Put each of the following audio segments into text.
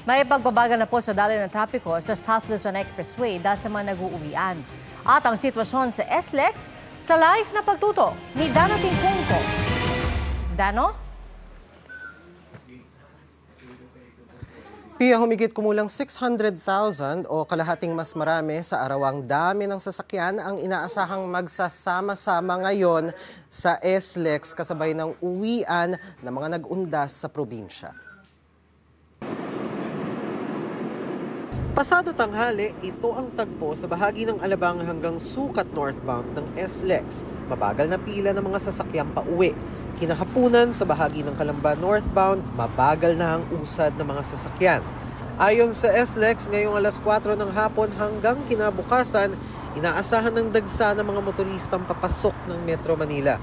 May pagbabagal na po sa daloy ng trapiko sa South Luzon Expressway dahil sa mga nag-uuwian. At ang sitwasyon sa SLEX sa live na pagtuto ni Dano Tingkungko. Dano? Pia, humigit kumulang 600,000 o kalahating mas marami sa arawang dami ng sasakyan ang inaasahang magsasama-sama ngayon sa SLEX kasabay ng uwian ng mga nag-undas sa probinsya. Pasado tanghali, ito ang tagpo sa bahagi ng Alabang hanggang Sukat northbound ng SLEX. Mabagal na pila ng mga sasakyang pauwi. Kinahapunan sa bahagi ng Calamba northbound, mabagal na ang usad ng mga sasakyan. Ayon sa SLEX, ngayong alas 4 ng hapon hanggang kinabukasan, inaasahan ng dagsa ng mga motoristang papasok ng Metro Manila.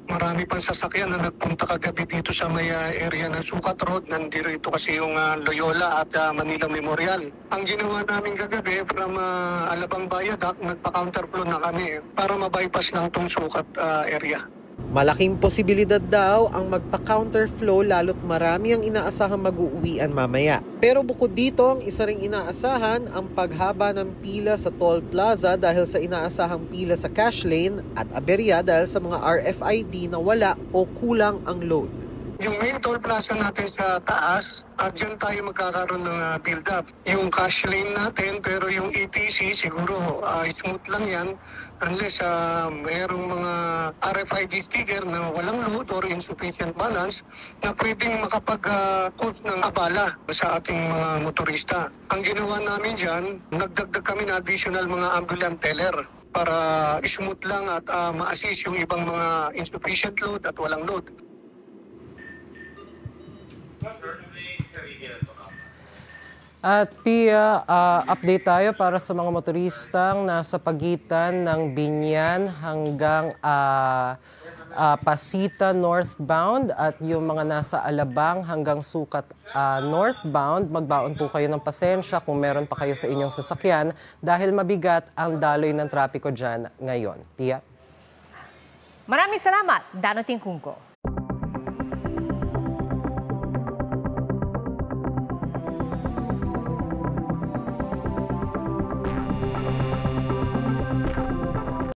Marami pang sasakyan na nagpunta kagabi dito sa may area ng Sukat Road. Nandito kasi yung Loyola at Manila Memorial. Ang ginawa namin kagabi from Alabang Viaduct, nagpa-counterflow na kami para mabypass lang tong Sukat area. Malaking posibilidad daw ang magpa-counterflow lalo't marami ang inaasahang mag-uuwian mamaya. Pero bukod dito, ang isa ring inaasahan ang paghaba ng pila sa toll plaza dahil sa inaasahang pila sa cash lane at aberya dahil sa mga RFID na wala o kulang ang load. Yung main toll plaza natin sa taas, at dyan tayo magkakaroon ng build-up. Yung cash lane natin, pero yung ETC siguro smooth lang yan unless mayroong mga RFID sticker na walang load or insufficient balance na pwedeng makapag-cause ng abala sa ating mga motorista. Ang ginawa namin dyan, nagdagdag kami na additional mga ambulant teller para smooth lang at ma-assist yung ibang mga insufficient load at walang load. At Pia, update tayo para sa mga motoristang nasa pagitan ng Binyan hanggang Pasita northbound at yung mga nasa Alabang hanggang Sukat northbound. Magbaon po kayo ng pasensya kung meron pa kayo sa inyong sasakyan dahil mabigat ang daloy ng trapiko dyan ngayon. Pia? Maraming salamat, Dano Tingkungko.